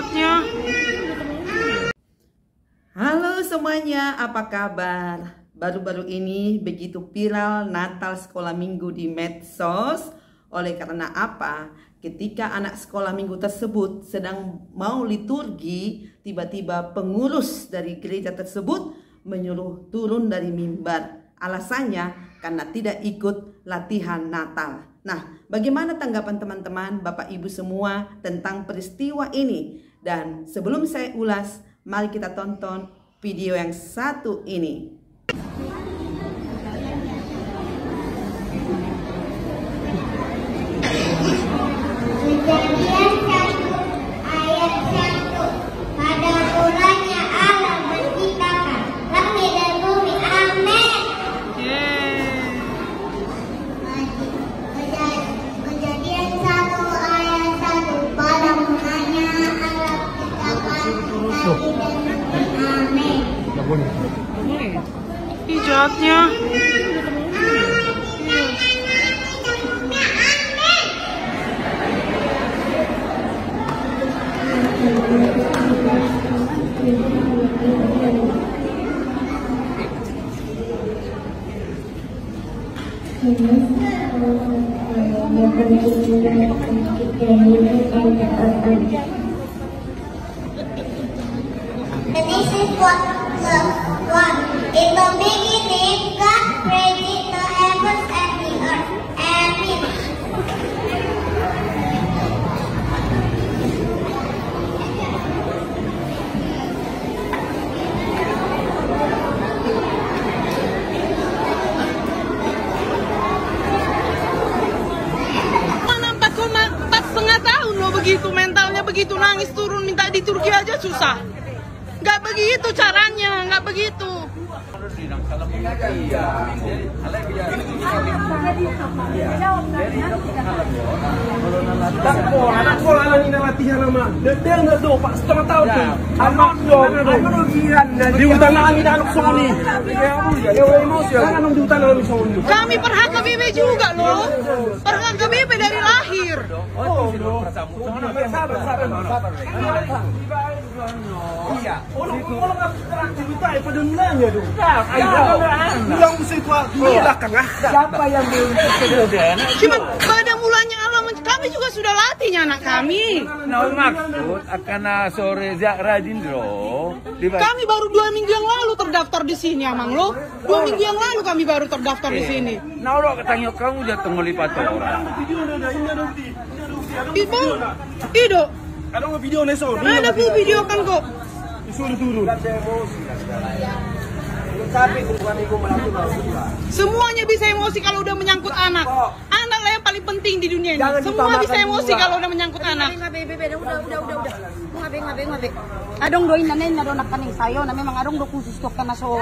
Pijatnya. Halo semuanya, apa kabar? Baru-baru ini begitu viral Natal sekolah minggu di medsos. Oleh karena apa? Ketika anak sekolah minggu tersebut sedang mau liturgi, tiba-tiba pengurus dari gereja tersebut menyuruh turun dari mimbar. Alasannya karena tidak ikut latihan Natal. Nah, bagaimana tanggapan teman-teman, Bapak Ibu semua tentang peristiwa ini? Dan sebelum saya ulas, mari kita tonton video yang satu ini. Kejadian 1 ayat 1. Pada mulanya Allah menciptakan langit dan bumi. Amin. Kejadian 1 ayat 1. Pada mulanya Allah menciptakan langit dan bumi. Amin. Pijatnya. Genesis 1:1. In the beginning, God created the heavens and the earth. Amen. Mana 4,5 tahun loh begitu mentalnya, begitu nangis turun minta di Turki aja susah. Nggak begitu caranya, nggak begitu. Anak sekolah lah ini latihan nama. Dia nggak do pak setengah tahun tuh. Anak di hutan kami anak soni. Jangan di hutan kami soni. Kami perhak KBB juga loh. Perhak KBB dari lahir. Iya. Orang cerita pada nanya tuh. Bilang mesti tua di belakang ah. Siapa yang Cuma pada mulanya Allah kami juga sudah latihnya anak kami. Nah, maksud akan sore rajin bro. Kami baru 2 minggu yang lalu terdaftar di sini, Amang lo. 2 minggu yang lalu kami baru terdaftar di sini. Nah, lo ketanya kamu jatuh ngelipat orang. Ido. Ada video nih so. Ada video kan kok. Disuruh turun. Semuanya bisa emosi kalau udah menyangkut anak. Anak lah yang paling penting di dunia ini. Semua bisa emosi kalau udah menyangkut anak. Ngabe. Adong doin nanen na do nakaning sayo na memang adong do khusus to kana so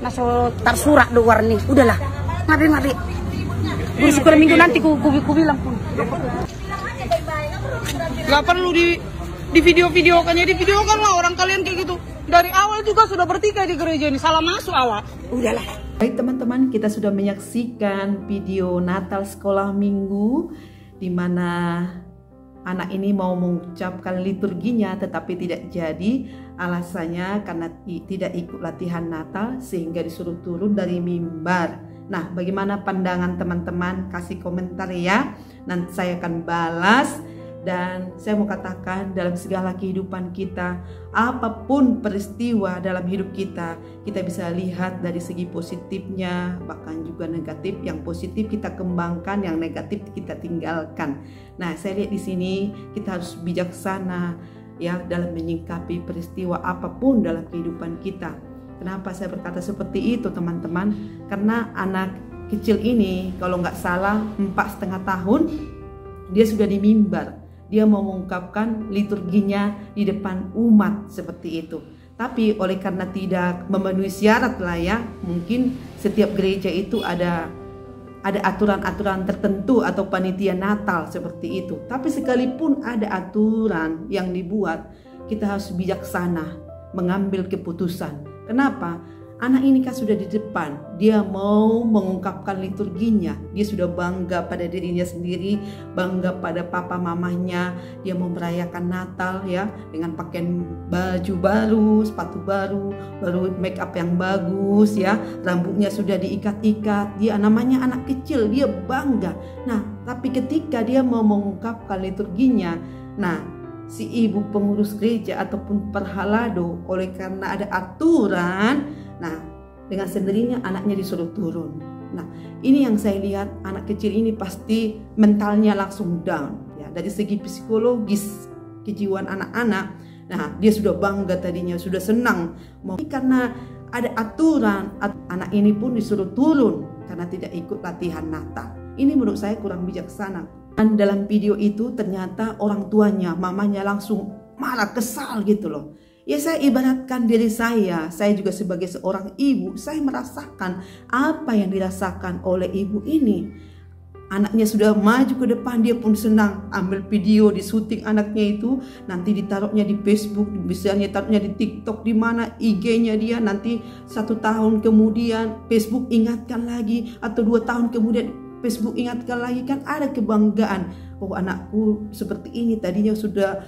naso tersurat do warni. Udahlah. Ngabe. Di sekolah minggu nanti ku bilang pun. Gak perlu di video-videokannya, divideokan lah orang kalian kayak gitu. Dari awal juga sudah bertikai di gereja ini, salah masuk awak. Udahlah. Baik teman-teman, kita sudah menyaksikan video Natal sekolah minggu di mana anak ini mau mengucapkan liturginya tetapi tidak jadi. Alasannya karena tidak ikut latihan Natal sehingga disuruh turun dari mimbar. Nah, bagaimana pandangan teman-teman? Kasih komentar ya. Nanti saya akan balas. Dan saya mau katakan dalam segala kehidupan kita, apapun peristiwa dalam hidup kita, kita bisa lihat dari segi positifnya, bahkan juga negatif. Yang positif kita kembangkan, yang negatif kita tinggalkan. Nah, saya lihat di sini kita harus bijaksana ya dalam menyikapi peristiwa apapun dalam kehidupan kita. Kenapa saya berkata seperti itu teman-teman? Karena anak kecil ini kalau nggak salah 4,5 tahun dia sudah di mimbar. Dia mau mengungkapkan liturginya di depan umat seperti itu. Tapi oleh karena tidak memenuhi syarat lah ya, mungkin setiap gereja itu ada aturan-aturan tertentu atau panitia Natal seperti itu. Tapi sekalipun ada aturan yang dibuat, kita harus bijaksana mengambil keputusan. Kenapa? Anak ini kan sudah di depan, dia mau mengungkapkan liturginya, dia sudah bangga pada dirinya sendiri, bangga pada papa mamanya, dia mau merayakan Natal ya dengan pakaian baju baru, sepatu baru make up yang bagus ya, rambutnya sudah diikat-ikat, dia namanya anak kecil, dia bangga. Nah, tapi ketika dia mau mengungkapkan liturginya, nah si ibu pengurus gereja ataupun perhalado oleh karena ada aturan, nah dengan sendirinya anaknya disuruh turun. Nah ini yang saya lihat, anak kecil ini pasti mentalnya langsung down ya, dari segi psikologis kejiwaan anak-anak. Nah dia sudah bangga tadinya, sudah senang, karena ada aturan, anak ini pun disuruh turun karena tidak ikut latihan Natal. Ini menurut saya kurang bijaksana. Dan dalam video itu ternyata orang tuanya, mamanya langsung marah, kesal gitu loh. Ya saya ibaratkan diri saya juga sebagai seorang ibu, saya merasakan apa yang dirasakan oleh ibu ini. Anaknya sudah maju ke depan, dia pun senang ambil video, disuting anaknya itu, nanti ditaruhnya di Facebook, misalnya taruhnya di TikTok, di mana IG-nya dia, nanti 1 tahun kemudian Facebook ingatkan lagi, atau 2 tahun kemudian Facebook ingatkan lagi, kan ada kebanggaan. Oh anakku seperti ini, tadinya sudah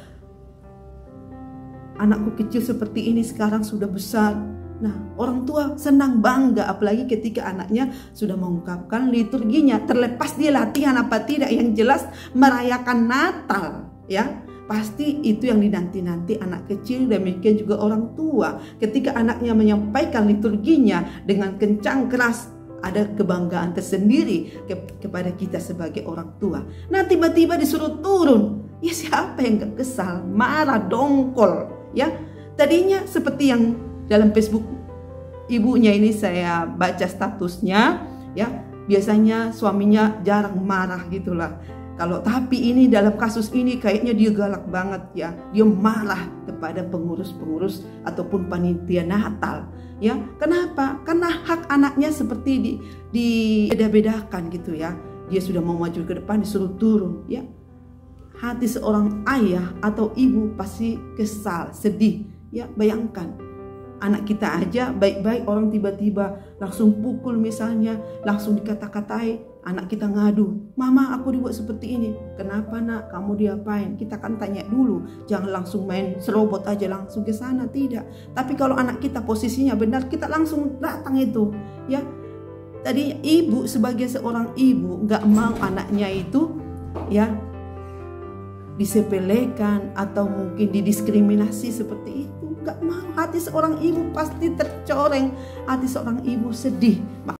anakku kecil seperti ini, sekarang sudah besar. Nah orang tua senang, bangga, apalagi ketika anaknya sudah mengungkapkan liturginya, terlepas dia latihan apa tidak, yang jelas merayakan Natal ya. Pasti itu yang dinanti-nanti anak kecil, demikian juga orang tua. Ketika anaknya menyampaikan liturginya dengan kencang keras, ada kebanggaan tersendiri kepada kita sebagai orang tua. Nah tiba-tiba disuruh turun, ya siapa yang gak kesal, marah, dongkol ya. Tadinya seperti yang dalam Facebook ibunya ini, saya baca statusnya ya, biasanya suaminya jarang marah gitulah. Tapi ini dalam kasus ini kayaknya dia galak banget ya, dia marah kepada pengurus-pengurus ataupun panitia Natal ya. Kenapa? Karena hak anaknya seperti dibeda-bedakan gitu ya. Dia sudah mau maju ke depan, disuruh turun ya. Hati seorang ayah atau ibu pasti kesal, sedih ya. Bayangkan anak kita aja baik-baik, orang tiba-tiba langsung pukul misalnya, langsung dikata-katai. Anak kita ngadu, mama aku dibuat seperti ini. Kenapa nak, kamu diapain? Kita kan tanya dulu, jangan langsung main serobot aja langsung ke sana, tidak. Tapi kalau anak kita posisinya benar, kita langsung datang itu ya. Tadi ibu sebagai seorang ibu nggak mau anaknya itu ya disepelekan atau mungkin didiskriminasi seperti itu, nggak mau. Hati seorang ibu pasti tercoreng, hati seorang ibu sedih.